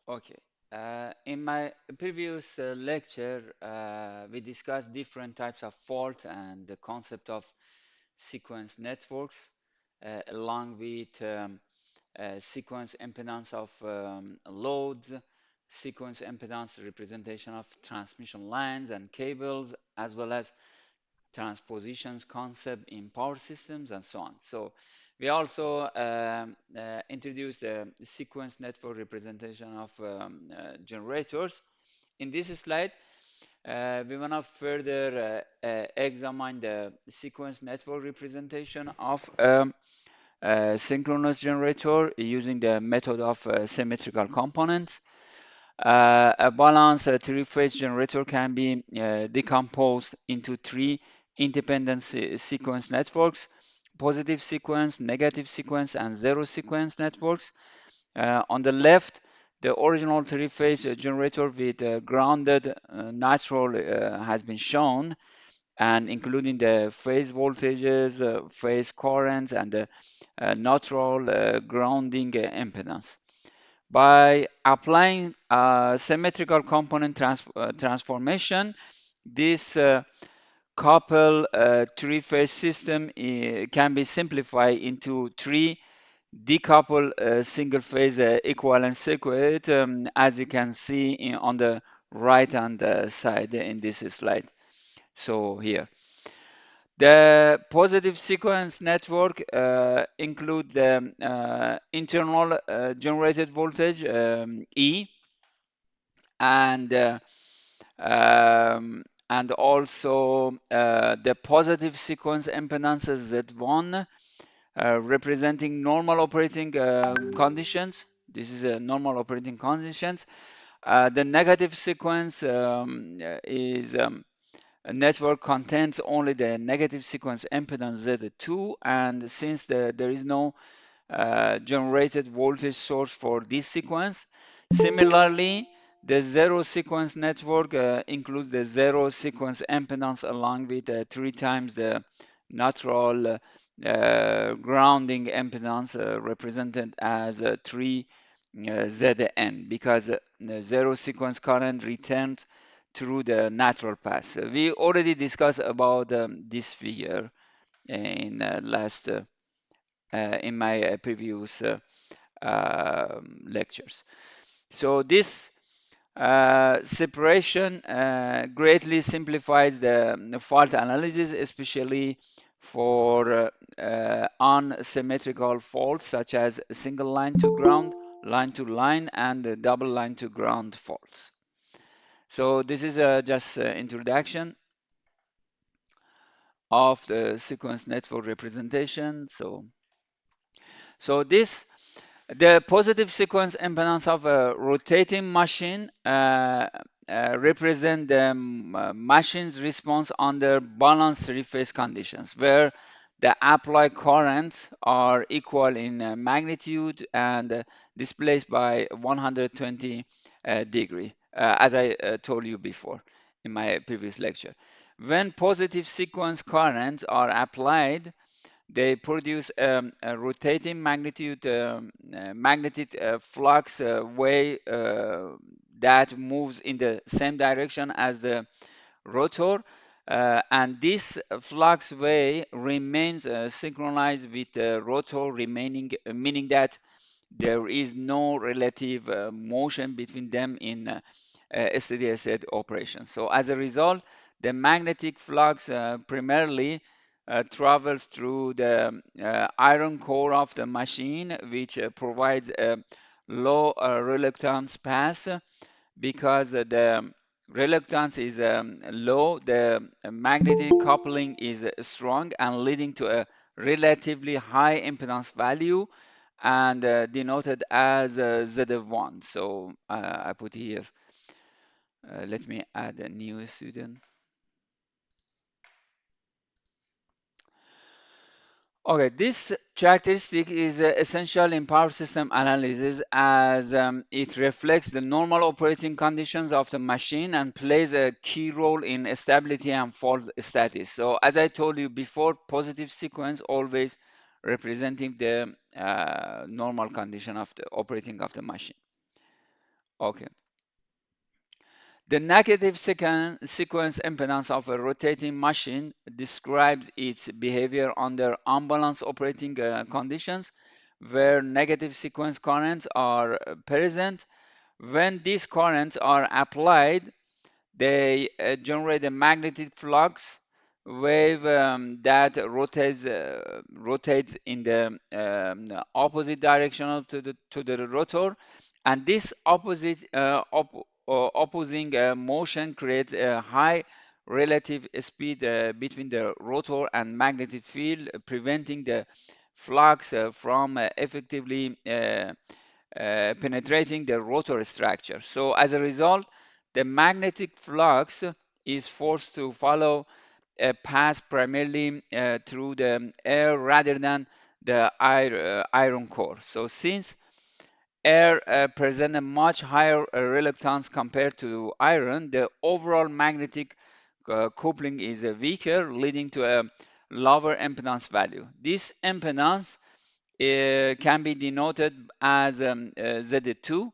Okay. In my previous lecture, we discussed different types of faults and the concept of sequence networks, along with sequence impedance of loads, sequence impedance representation of transmission lines and cables, as well as transpositions concept in power systems and so on. So we also introduced the sequence network representation of generators. In this slide, we want to further examine the sequence network representation of synchronous generator using the method of symmetrical components. A balanced three-phase generator can be decomposed into three independent sequence networks: positive sequence, negative sequence, and zero sequence networks. On the left, the original three-phase generator with grounded neutral has been shown, and including the phase voltages, phase currents, and the neutral grounding impedance. By applying symmetrical component transformation, this couple three-phase system can be simplified into three decoupled single-phase equivalent circuit, as you can see on the right-hand side in this slide. So here. The positive sequence network include the internal generated voltage E and also the positive sequence impedance Z1 representing normal operating conditions. This is a normal operating conditions. The negative sequence is a network contains only the negative sequence impedance Z2, and since there is no generated voltage source for this sequence. Similarly, the zero sequence network includes the zero sequence impedance along with three times the natural grounding impedance represented as 3 Zn, because the zero sequence current returns through the natural path. We already discussed about this figure in last in my previous lectures. So this separation greatly simplifies the fault analysis, especially for unsymmetrical faults such as single line to ground, line to line, and double line to ground faults. So this is just introduction of the sequence network representation. So this the positive sequence impedance of a rotating machine represent the machine's response under balanced three-phase conditions, where the applied currents are equal in magnitude and displaced by 120 degree, as I told you before in my previous lecture. When positive sequence currents are applied, they produce a rotating magnetic flux way that moves in the same direction as the rotor, and this flux way remains synchronized with the rotor remaining, meaning that there is no relative motion between them in steady state operation. So as a result, the magnetic flux primarily travels through the iron core of the machine, which provides a low reluctance path. Because the reluctance is low, the magnetic coupling is strong and leading to a relatively high impedance value, and denoted as Z1. So I put here, let me add a new student. Okay, this characteristic is essential in power system analysis as it reflects the normal operating conditions of the machine and plays a key role in stability and fault status. So as I told you before, positive sequence always representing the normal condition of the operating of the machine. Okay. The negative sequence impedance of a rotating machine describes its behavior under unbalanced operating conditions where negative sequence currents are present. When these currents are applied, they generate a magnetic flux wave that rotates in the opposite direction to the rotor, and this opposing motion creates a high relative speed between the rotor and magnetic field, preventing the flux from effectively penetrating the rotor structure. So as a result, the magnetic flux is forced to follow a path primarily through the air rather than the iron core. So since air presents a much higher reluctance compared to iron, the overall magnetic coupling is weaker, leading to a lower impedance value. This impedance can be denoted as Z2,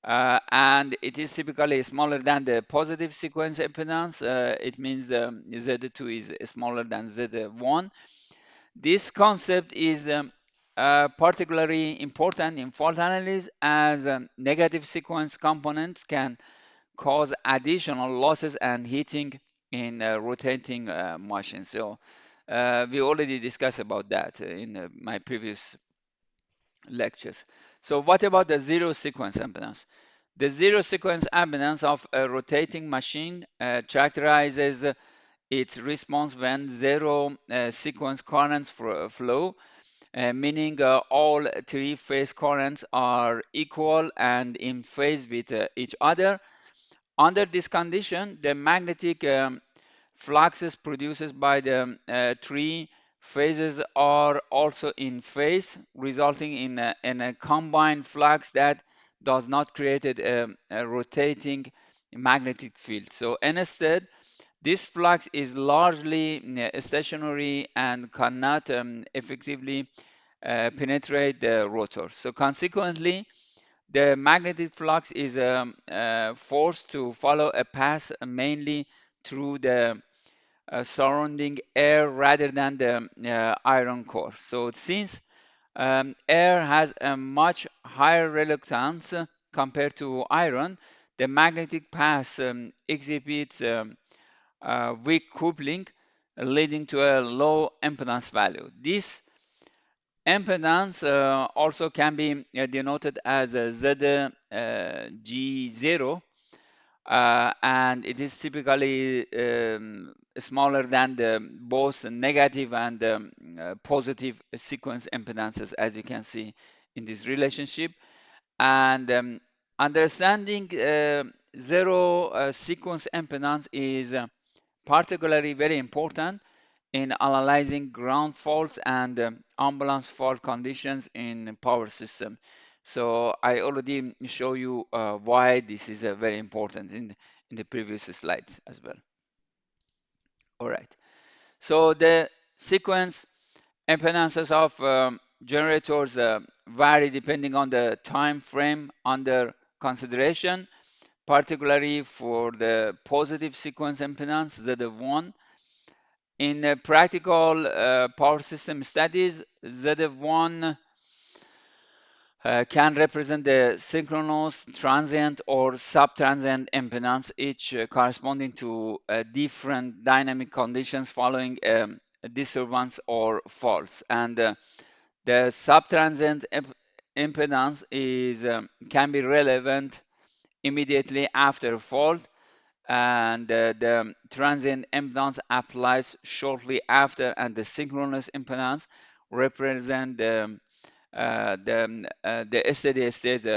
and it is typically smaller than the positive sequence impedance. It means Z2 is smaller than Z1. This concept is particularly important in fault analysis as negative sequence components can cause additional losses and heating in rotating machines. So we already discussed about that in my previous lectures. So what about the zero sequence impedance? The zero sequence impedance of a rotating machine characterizes its response when zero sequence currents flow, meaning all three phase currents are equal and in phase with each other. Under this condition, the magnetic fluxes produced by the three phases are also in phase, resulting in a combined flux that does not create a rotating magnetic field. So instead, this flux is largely stationary and cannot effectively penetrate the rotor. So consequently, the magnetic flux is forced to follow a path mainly through the surrounding air rather than the iron core. So since air has a much higher reluctance compared to iron, the magnetic path exhibits weak coupling, leading to a low impedance value. This impedance also can be denoted as a ZG0, and it is typically smaller than the both negative and positive sequence impedances, as you can see in this relationship. And understanding zero sequence impedance is particularly very important in analyzing ground faults and unbalanced fault conditions in power system. So I already show you why this is very important in the previous slides as well. All right. So the sequence impedances of generators vary depending on the time frame under consideration, particularly for the positive sequence impedance Z1. In practical power system studies, ZF1 can represent the synchronous, transient, or subtransient impedance, each corresponding to different dynamic conditions following a disturbance or faults. And the subtransient impedance can be relevant immediately after a fault, and the transient impedance applies shortly after, and the synchronous impedance represent the steady state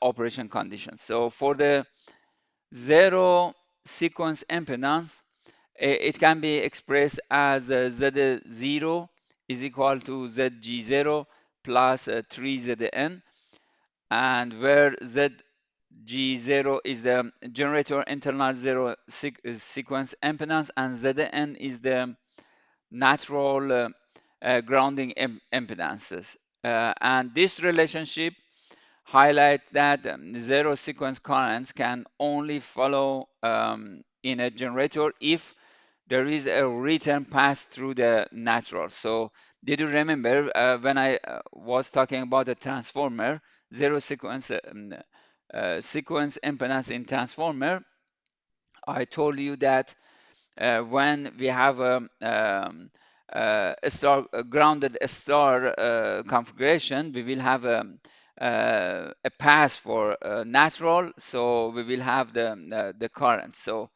operation conditions. So for the zero sequence impedance, it can be expressed as Z0 is equal to ZG0 plus 3ZN, and where G0 is the generator internal zero sequence impedance, and Zn is the natural grounding impedances. And this relationship highlight that zero sequence currents can only follow in a generator if there is a return pass through the natural. So did you remember when I was talking about the transformer, zero sequence impedance in transformer? I told you that when we have a star a grounded star configuration, we will have a path for natural, so we will have the current. So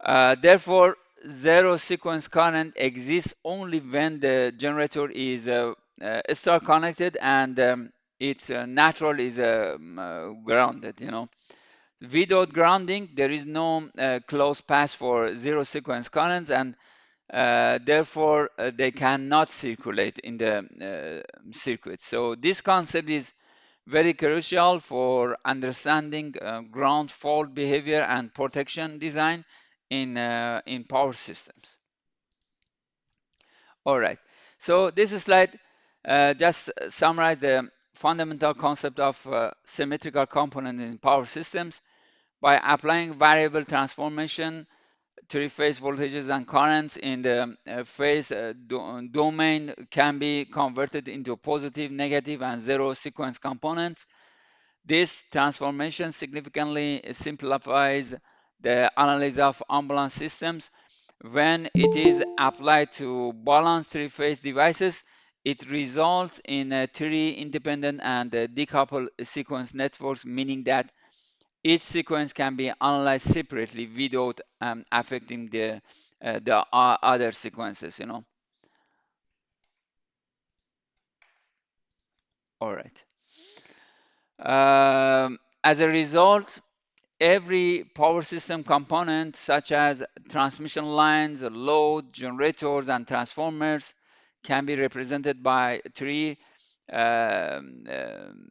therefore, zero sequence current exists only when the generator is star connected and its natural is grounded. Without grounding, there is no closed path for zero sequence currents, and therefore they cannot circulate in the circuit. So this concept is very crucial for understanding ground fault behavior and protection design in power systems. All right. So this slide just summarize the fundamental concept of symmetrical component in power systems by applying variable transformation three-phase voltages and currents in the phase domain can be converted into positive, negative, and zero sequence components. This transformation significantly simplifies the analysis of unbalanced systems. When it is applied to balanced three-phase devices, it results in three independent and decoupled sequence networks, meaning that each sequence can be analyzed separately without affecting the other sequences. All right. As a result, every power system component, such as transmission lines, load, generators, and transformers, can be represented by three um, um,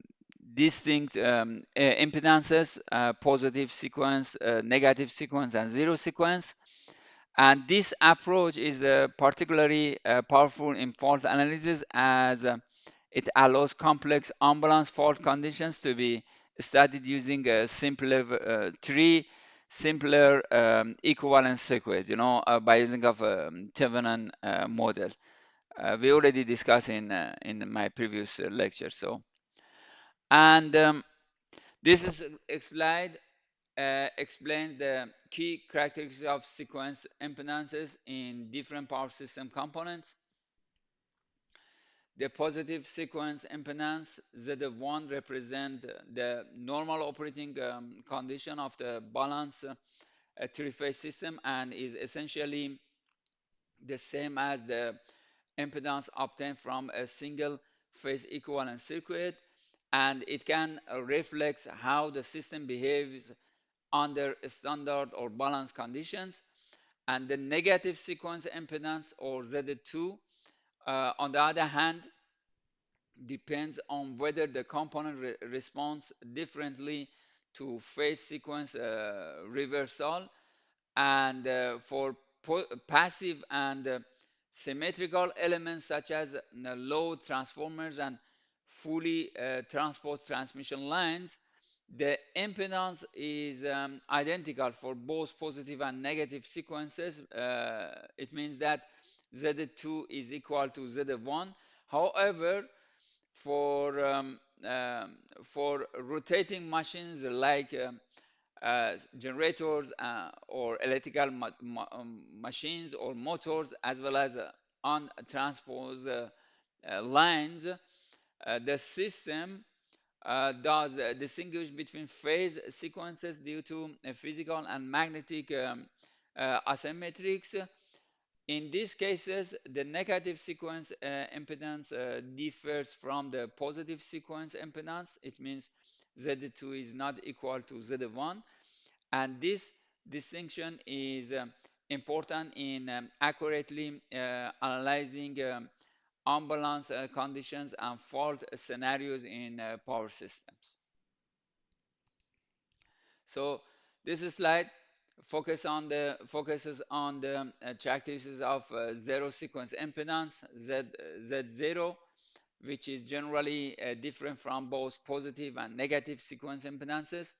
distinct impedances: positive sequence, negative sequence, and zero sequence. And this approach is particularly powerful in fault analysis as it allows complex unbalanced fault conditions to be studied using a three simpler equivalence circuits, by using of a Thevenin model. We already discussed in my previous lecture. And this is a slide explains the key characteristics of sequence impedances in different power system components. The positive sequence impedance Z1 represent the normal operating condition of the balanced three-phase system and is essentially the same as the impedance obtained from a single phase equivalent circuit, and it can reflect how the system behaves under standard or balanced conditions. And the negative sequence impedance, or Z2, on the other hand, depends on whether the component responds differently to phase sequence reversal. And for passive and symmetrical elements such as load transformers and fully transport transmission lines, the impedance is identical for both positive and negative sequences. It means that Z2 is equal to Z1. However, for um, for rotating machines like generators or electrical machines or motors, as well as on transposed lines, the system does distinguish between phase sequences due to physical and magnetic asymmetrics. In these cases, the negative sequence impedance differs from the positive sequence impedance. It means Z2 is not equal to Z1, and this distinction is important in accurately analyzing unbalanced conditions and fault scenarios in power systems. So this slide focuses on the characteristics of zero sequence impedance Z0. which is generally different from both positive and negative sequence impedances.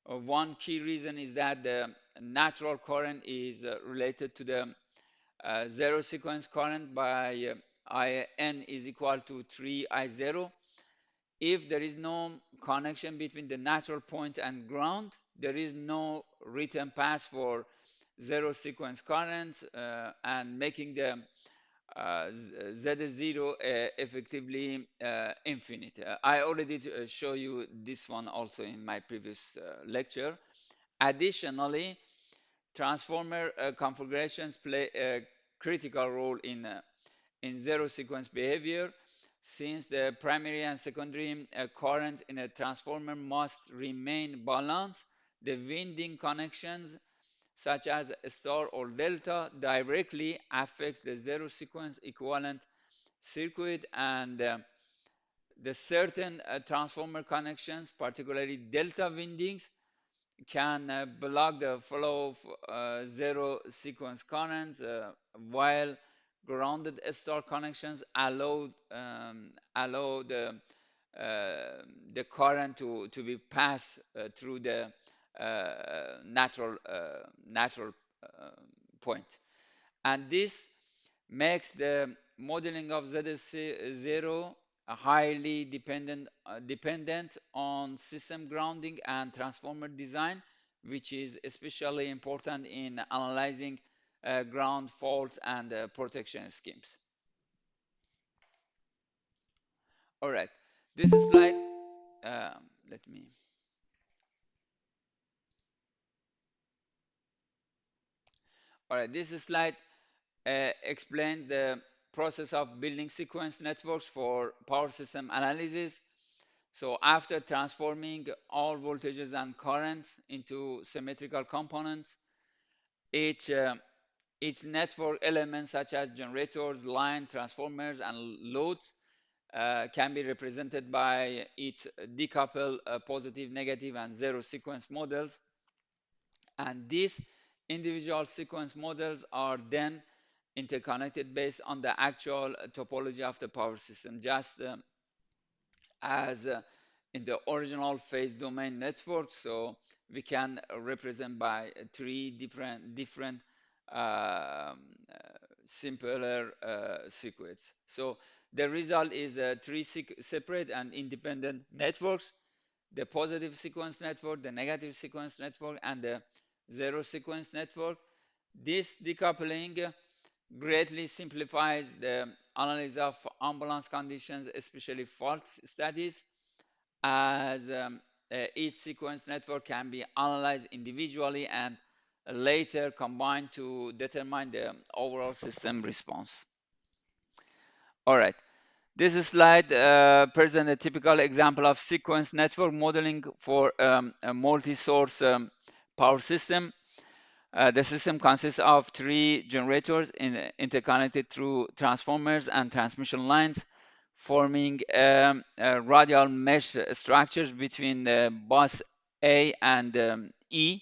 One key reason is that the natural current is related to the zero sequence current by IN is equal to 3I0. If there is no connection between the natural point and ground, there is no written path for zero sequence currents and making the Z0 effectively infinite. I already show you this one also in my previous lecture. Additionally, transformer configurations play a critical role in zero sequence behavior, since the primary and secondary currents in a transformer must remain balanced. The winding connections, such as star or delta, directly affects the zero sequence equivalent circuit, and the certain transformer connections, particularly delta windings, can block the flow of zero sequence currents, while grounded star connections allow the current to be passed through the natural uh, point. And this makes the modeling of ZS0 highly dependent on system grounding and transformer design, which is especially important in analyzing ground faults and protection schemes. All right, this is slide. Let me. All right, this slide explains the process of building sequence networks for power system analysis. So after transforming all voltages and currents into symmetrical components, each, uh, each network element, such as generators, line, transformers, and loads, can be represented by its decoupled positive, negative, and zero sequence models. And these individual sequence models are then interconnected based on the actual topology of the power system, just as in the original phase domain network. So we can represent by three different simpler circuits. So the result is three separate and independent networks: the positive sequence network, the negative sequence network, and the zero sequence network. This decoupling greatly simplifies the analysis of unbalanced conditions, especially fault studies, as each sequence network can be analyzed individually and later combined to determine the overall system response. All right, this slide presents a typical example of sequence network modeling for a multi-source power system. The system consists of three generators interconnected through transformers and transmission lines, forming radial mesh structures between bus A and E,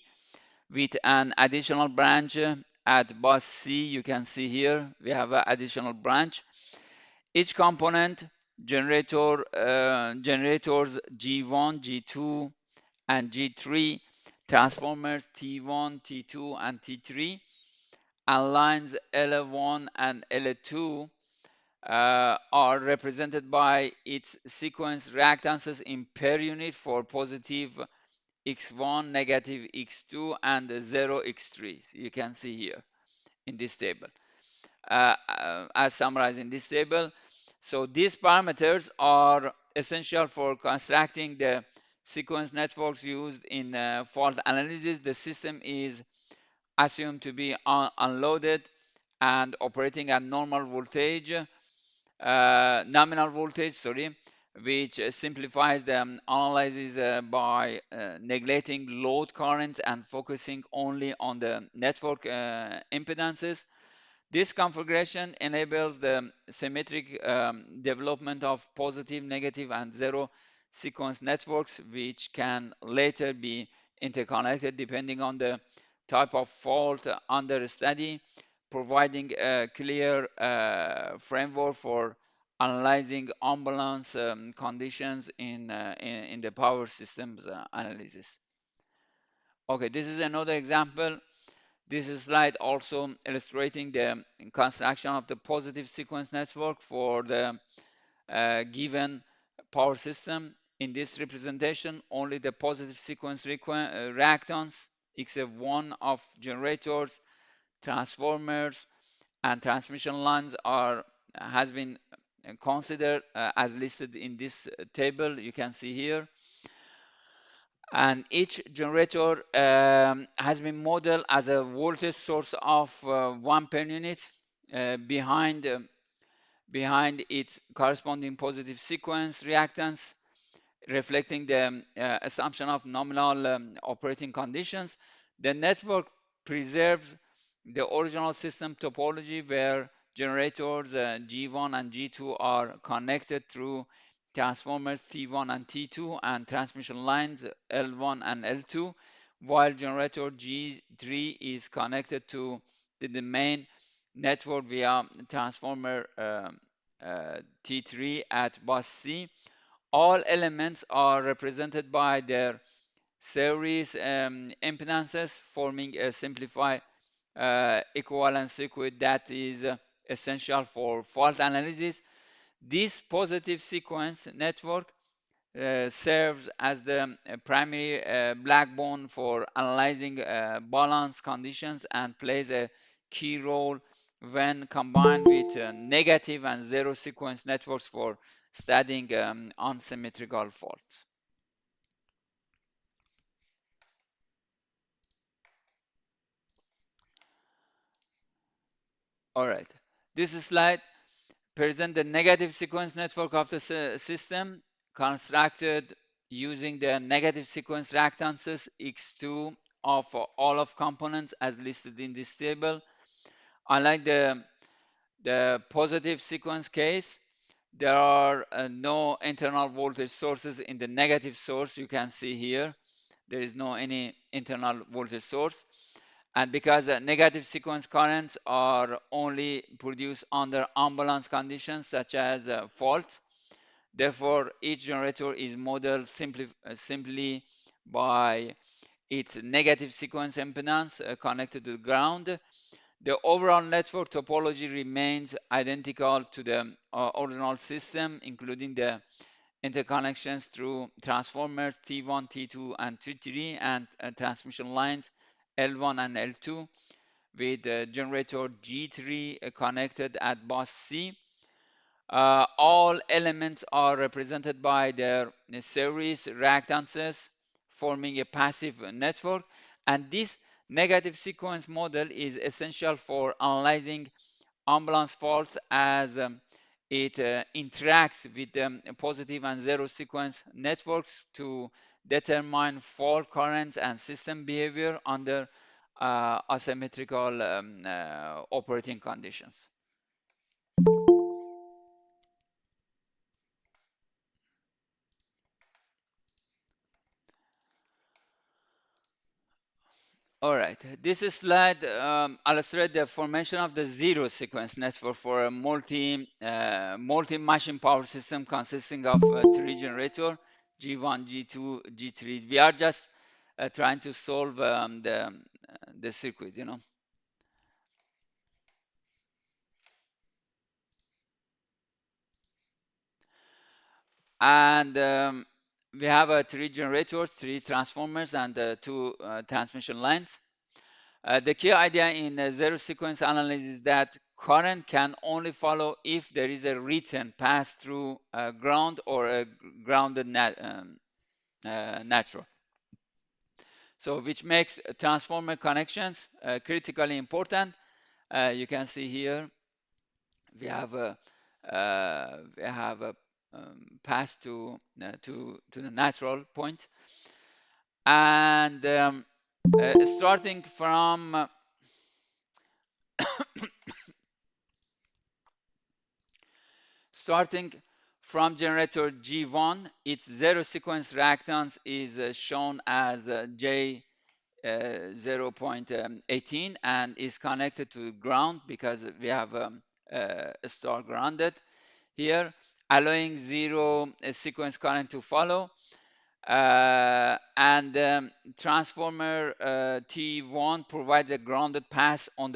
with an additional branch at bus C. You can see here we have an additional branch. Each component, generators G1, G2, and G3, transformers T1, T2, and T3, and lines L1 and L2 are represented by its sequence reactances in per unit for positive X1, negative X2, and 0 X3. So you can see here in this table, as summarized in this table. So these parameters are essential for constructing the sequence networks used in fault analysis. The system is assumed to be unloaded and operating at nominal voltage, sorry, which simplifies the analysis by neglecting load currents and focusing only on the network impedances. This configuration enables the symmetric development of positive, negative, and zero sequence networks, which can later be interconnected depending on the type of fault under study, providing a clear framework for analyzing unbalanced conditions in the power systems analysis. Okay, this is another example. This slide also illustrating the construction of the positive sequence network for the given power system. In this representation, only the positive sequence reactance, except one of generators, transformers, and transmission lines has been considered as listed in this table you can see here. And each generator has been modeled as a voltage source of 1 per unit behind its corresponding positive sequence reactance, reflecting the assumption of nominal operating conditions. The network preserves the original system topology where generators G1 and G2 are connected through transformers T1 and T2 and transmission lines L1 and L2, while generator G3 is connected to the main network via transformer T3 at bus C. All elements are represented by their series impedances, forming a simplified equivalent circuit that is essential for fault analysis. This positive sequence network serves as the primary backbone for analyzing balance conditions and plays a key role when combined with negative and zero sequence networks for studying unsymmetrical faults. All right, this slide presents the negative sequence network of the system constructed using the negative sequence reactances X2 of all of components as listed in this table. Unlike the positive sequence case, there are no internal voltage sources in the negative source. You can see here, there is no any internal voltage source. And because negative sequence currents are only produced under unbalanced conditions such as fault, therefore each generator is modeled simply by its negative sequence impedance connected to the ground. The overall network topology remains identical to the original system, including the interconnections through transformers T1, T2, and T3, and transmission lines L1 and L2, with generator G3 connected at bus C. All elements are represented by their series reactances, forming a passive network, and this negative sequence model is essential for analyzing unbalanced faults as it interacts with the positive and zero sequence networks to determine fault currents and system behavior under asymmetrical operating conditions. All right, this slide illustrates the formation of the zero sequence network for a multi-machine power system consisting of three generators, G1, G2, G3. We are just trying to solve the circuit, you know. And we have three generators, three transformers, and two transmission lines. The key idea in zero sequence analysis is that current can only follow if there is a return pass through ground or a grounded natural. So which makes transformer connections critically important. You can see here we have a pass to the natural point, and starting from Starting from generator G1, its zero sequence reactance is shown as J 0.18 and is connected to ground because we have a star grounded. here, allowing zero sequence current to follow. And transformer T1 provides a grounded pass on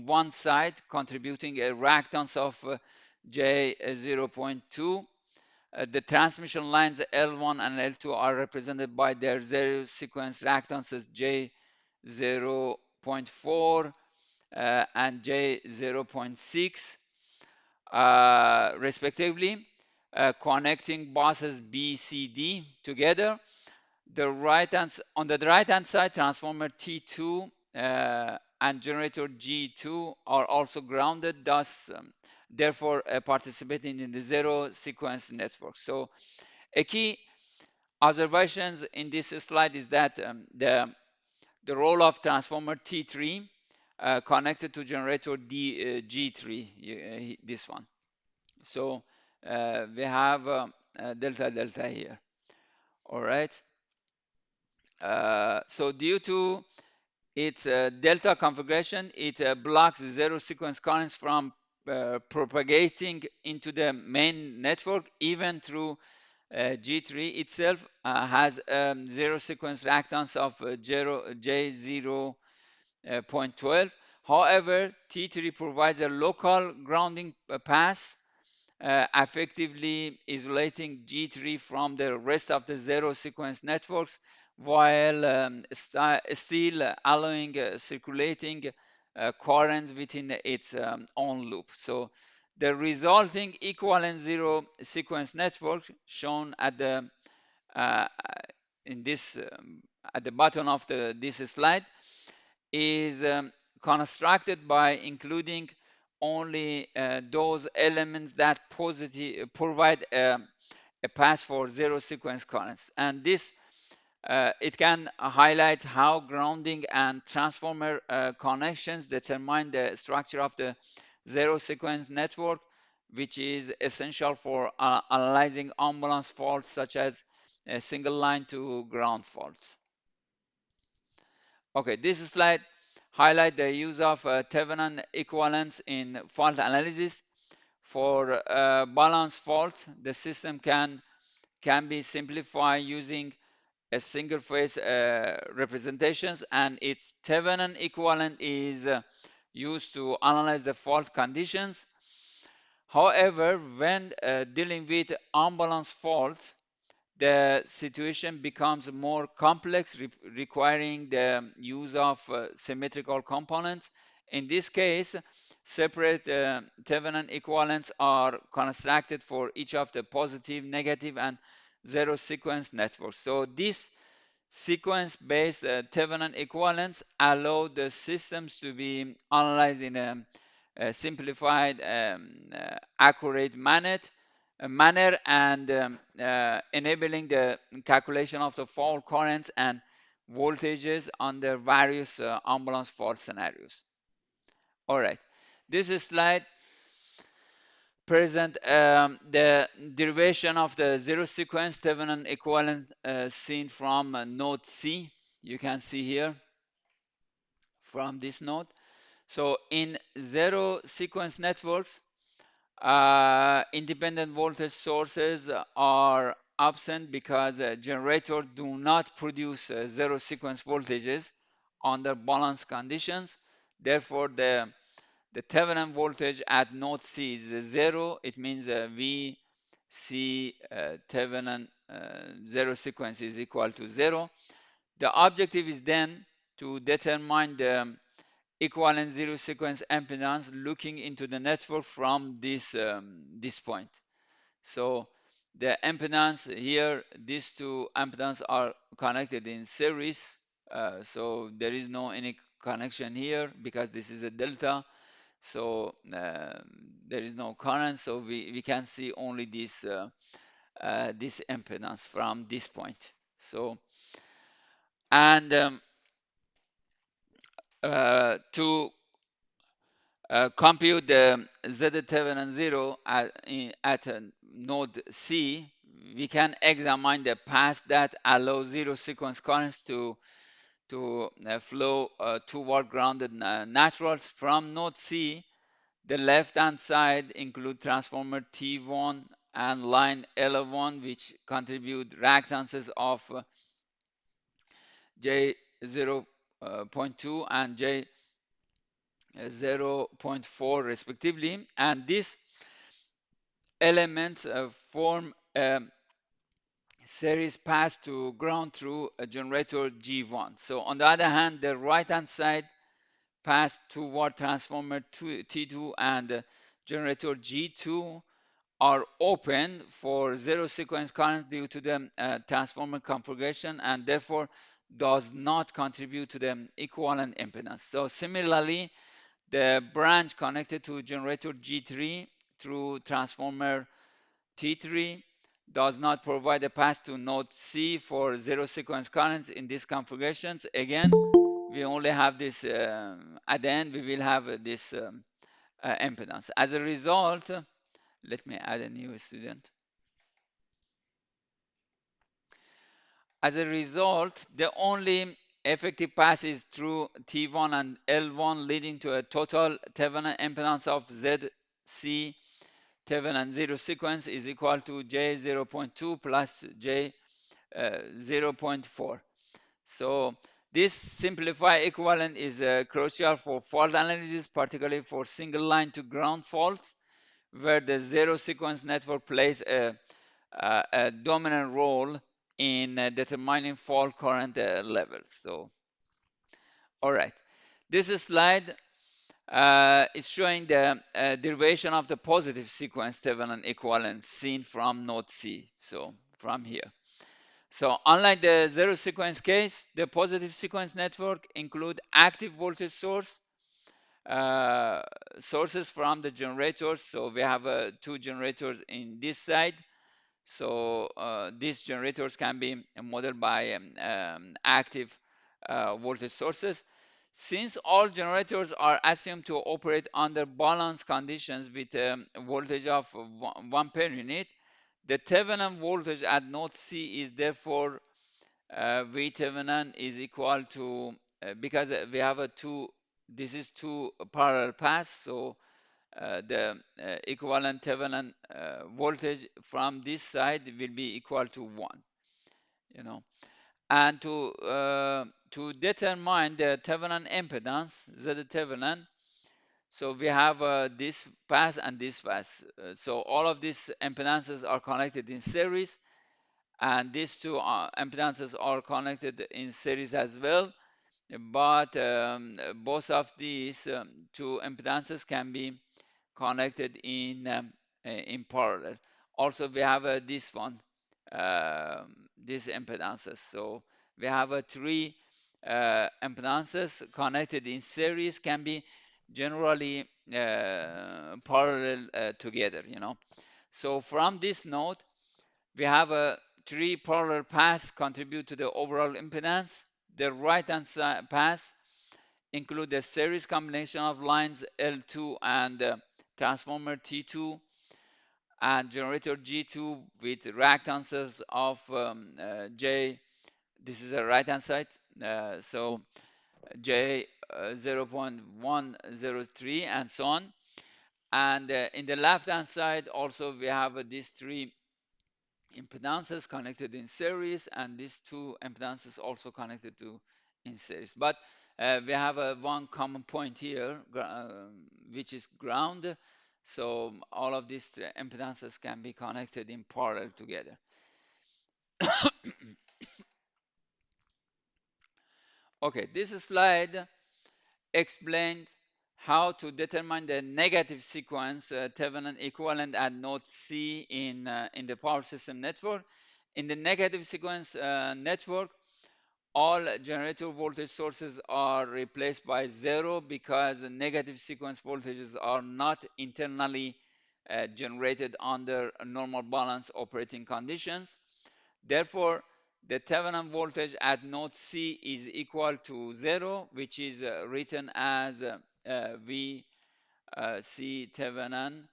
one side, contributing a reactance of J 0.2. The transmission lines L1 and L2 are represented by their zero sequence reactances J 0.4 and J 0.6 respectively, connecting buses B, C, D together. On the right hand side, transformer T2 and generator G2 are also grounded, thus therefore participating in the zero sequence network. So a key observations in this slide is that the role of transformer T3 connected to generator G3, this one. So we have delta delta here. All right. So due to its delta configuration, it blocks zero sequence currents from propagating into the main network, even through G3 itself has zero sequence reactance of J0.12. However, T3 provides a local grounding pass, effectively isolating G3 from the rest of the zero sequence networks, while still allowing circulating currents within its own loop. So the resulting equivalent zero sequence network shown at the uh, in this at the bottom of this slide is constructed by including only those elements that provide a path for zero sequence currents. And this it can highlight how grounding and transformer connections determine the structure of the zero sequence network, which is essential for analyzing unbalanced faults such as a single line to ground faults. Okay, this slide highlight the use of Thevenin equivalence in fault analysis. For balanced faults, the system can be simplified using a single phase representations, and its Thevenin equivalent is used to analyze the fault conditions. However, when dealing with unbalanced faults, the situation becomes more complex, requiring the use of symmetrical components. In this case, separate Thevenin equivalents are constructed for each of the positive, negative, and zero sequence networks. So this sequence-based Thevenin equivalents allow the systems to be analyzed in a simplified, accurate manner, and enabling the calculation of the fault currents and voltages under various unbalanced fault scenarios. All right, this slide present the derivation of the zero sequence Thevenin equivalent seen from node C. You can see here from this node. So in zero sequence networks, independent voltage sources are absent because generators do not produce zero sequence voltages under balanced conditions. Therefore, the Thevenin voltage at node C is zero. It means V C Thevenin zero sequence is equal to zero. The objective is then to determine the equivalent zero sequence impedance looking into the network from this point. So the impedance here, these two impedances are connected in series. So there is no any connection here because this is a delta. So there is no current. So we can see only this impedance from this point. So and to compute the Z Thevenin 0 at node C, we can examine the paths that allow zero sequence currents to flow toward grounded naturals from node C. The left-hand side include transformer T1 and line L1, which contribute reactances of J0.2 and J0.4 respectively, and these elements form a series pass to ground through a generator G1. So on the other hand, the right-hand side pass toward transformer T2 and generator G2 are open for zero sequence current due to the transformer configuration, and therefore does not contribute to the equivalent impedance. So similarly, the branch connected to generator G3 through transformer T3 does not provide a path to node C for zero sequence currents in these configurations. Again, we only have this, at the end we will have this impedance. As a result, let me add a new student. As a result, the only effective path is through T1 and L1, leading to a total Thevenin impedance of ZC Thevenin zero sequence is equal to J0.2 plus J0.4. So this simplified equivalent is crucial for fault analysis, particularly for single line to ground faults, where the zero sequence network plays a dominant role in determining fault current levels. So, all right, this slide is showing the derivation of the positive sequence Thevenin equivalent seen from node C. So from here. So unlike the zero sequence case, the positive sequence network include active voltage sources from the generators. So we have two generators in this side. So these generators can be modeled by active voltage sources. Since all generators are assumed to operate under balanced conditions with a voltage of 1 per unit, the Thevenin voltage at node C is therefore V Thevenin is equal to, because we have this is two parallel paths, so the equivalent Thevenin voltage from this side will be equal to 1, you know. And to determine the Thevenin impedance, Z Thevenin, so we have this path and this path. So all of these impedances are connected in series, and these two impedances are connected in series as well. But both of these two impedances can be connected in parallel. Also, we have this one, these impedances. So we have three impedances connected in series, can be generally parallel together, you know. So from this node, we have three parallel paths contribute to the overall impedance. The right-hand side path include a series combination of lines L2 and transformer T2 and generator G2 with reactances of J. This is the right hand side, so J 0.103 and so on. And in the left hand side also we have these three impedances connected in series, and these two impedances also connected to in series. But we have one common point here, which is ground. So all of these impedances can be connected in parallel together. Okay, this slide explains how to determine the negative sequence Thevenin equivalent at node C in the power system network. In the negative sequence network, all generator voltage sources are replaced by zero because negative sequence voltages are not internally generated under normal balance operating conditions. Therefore, the Thevenin voltage at node C is equal to zero, which is written as V C Thevenin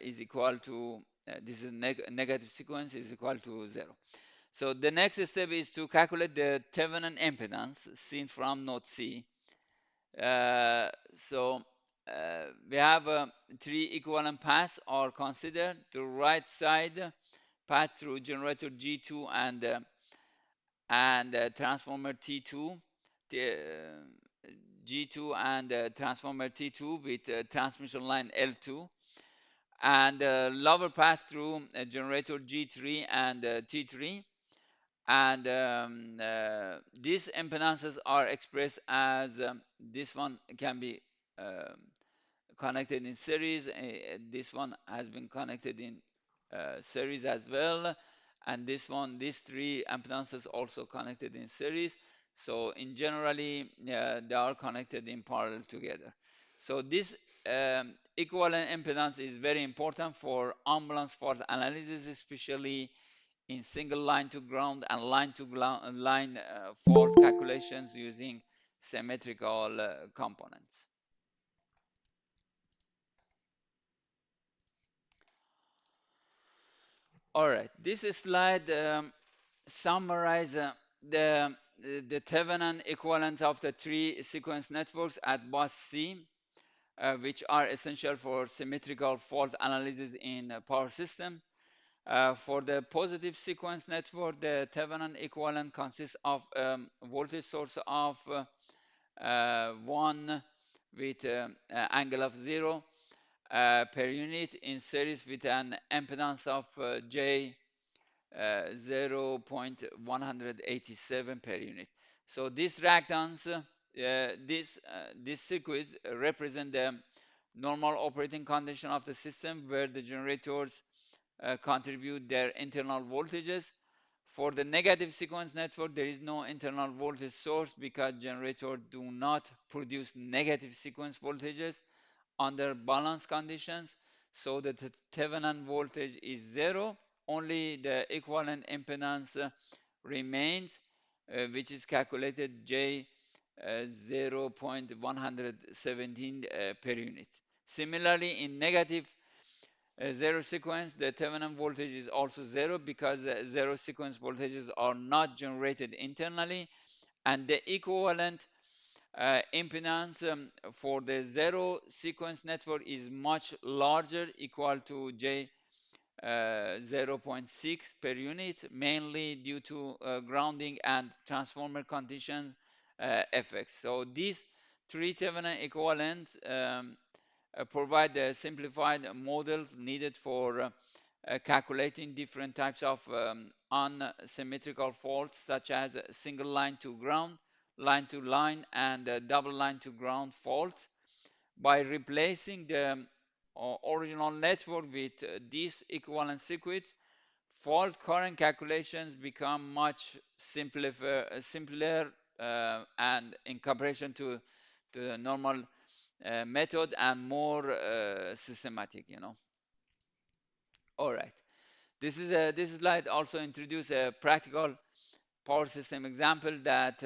is equal to, this is negative sequence is equal to zero. So the next step is to calculate the Thevenin impedance seen from node C. So we have three equivalent paths are considered. The right side path through generator G2 and transformer T2, G2 and transformer T2 with transmission line L2, and lower pass through generator G3 and T3. And these impedances are expressed as this one can be um, connected in series. This one has been connected in series as well, and this one, these three impedances also connected in series. So in generally, they are connected in parallel together. So this equivalent impedance is very important for unbalanced fault analysis, especially in single line to ground and line to line fault calculations using symmetrical components. All right, this slide summarize the Thevenin equivalents of the three sequence networks at bus C, which are essential for symmetrical fault analysis in a power system. For the positive sequence network, the Thevenin equivalent consists of voltage source of 1 with angle of 0 per unit in series with an impedance of J 0.187 per unit. So these reactants, this circuit represent the normal operating condition of the system where the generators contribute their internal voltages. For the negative sequence network, there is no internal voltage source because generators do not produce negative sequence voltages under balance conditions. So the Thevenin voltage is zero. Only the equivalent impedance remains, which is calculated J 0.117 per unit. Similarly, in negative zero sequence, the Thevenin voltage is also zero because zero sequence voltages are not generated internally, and the equivalent impedance for the zero sequence network is much larger, equal to J 0.6 per unit, mainly due to grounding and transformer condition effects. So these three Thevenin equivalents provide the simplified models needed for calculating different types of unsymmetrical faults, such as single line to ground, line to line, and double line to ground faults. By replacing the original network with these equivalent circuits, fault current calculations become much simpler and in comparison to the normal method and more systematic, you know. All right. This slide also introduce a practical power system example that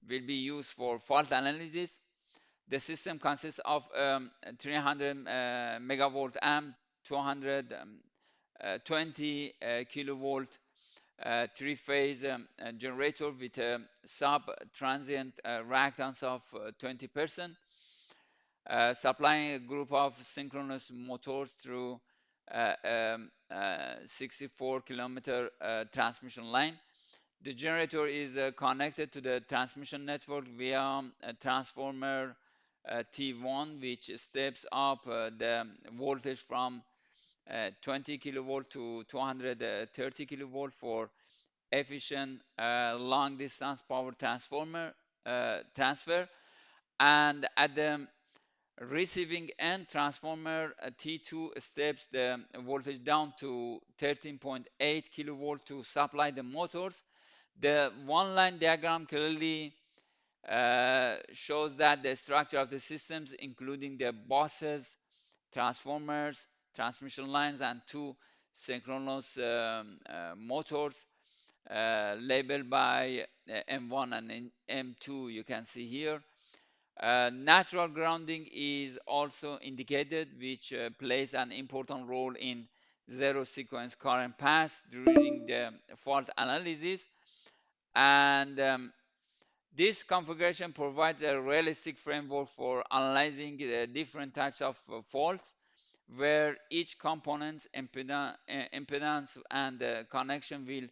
will be used for fault analysis. The system consists of 300 megavolt amp, 220 kilovolt three-phase generator with a sub-transient reactance of 20%, supplying a group of synchronous motors through 64-kilometer transmission line. The generator is connected to the transmission network via a transformer T1, which steps up the voltage from 20 kilovolt to 230 kilovolt for efficient long distance power transfer. And at the receiving end, transformer T2 steps the voltage down to 13.8 kilovolt to supply the motors. The one line diagram clearly shows that the structure of the systems, including the buses, transformers, transmission lines, and two synchronous motors labeled by M1 and M2, you can see here. Natural grounding is also indicated, which plays an important role in zero sequence current paths during the fault analysis. And This configuration provides a realistic framework for analyzing the different types of faults, where each component's impedance and connection will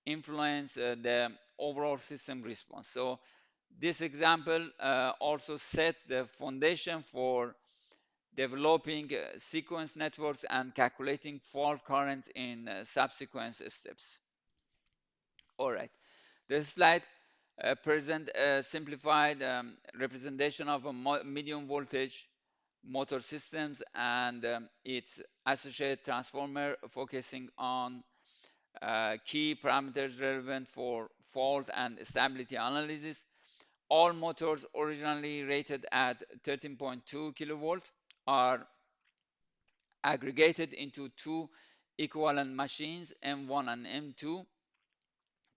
influence the overall system response. So this example also sets the foundation for developing sequence networks and calculating fault currents in subsequent steps. All right, this slide present a simplified representation of a medium voltage motor systems and its associated transformer, focusing on key parameters relevant for fault and stability analysis. All motors originally rated at 13.2 kilovolt are aggregated into two equivalent machines, M1 and M2,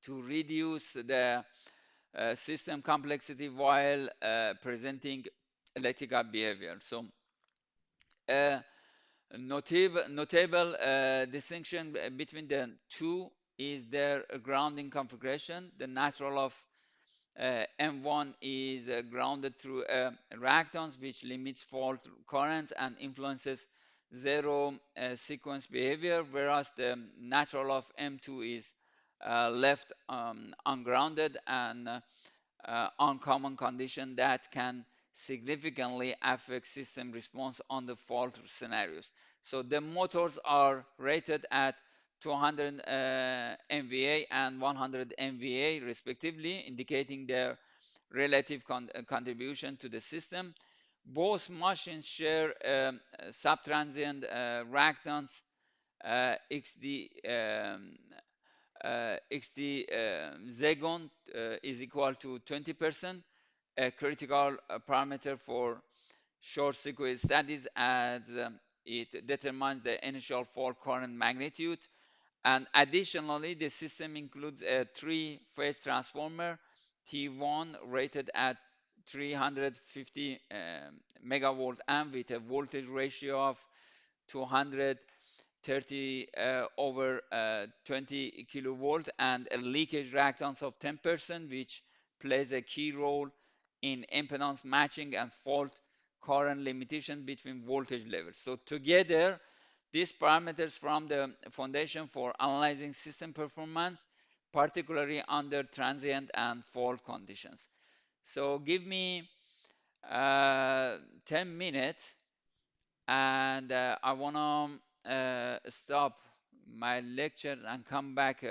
to reduce the system complexity while presenting electrical behavior. So, a notable distinction between the two is their grounding configuration. The natural of M1 is grounded through reactance, which limits fault currents and influences zero sequence behavior, whereas the natural of M2 is left ungrounded and uncommon condition that can significantly affect system response on the fault scenarios. So the motors are rated at 200 MVA and 100 MVA respectively, indicating their relative contribution to the system. Both machines share subtransient reactance XD XD Zegon is equal to 20%, a critical parameter for short circuit studies, as it determines the initial fault current magnitude. And additionally, the system includes a three-phase transformer, T1, rated at 350 megavolts amp with a voltage ratio of 230 over 20 kilovolt and a leakage reactance of 10%, which plays a key role in impedance matching and fault current limitation between voltage levels. So together, these parameters form the foundation for analyzing system performance, particularly under transient and fault conditions. So give me 10 minutes, and I want to stop my lecture and come back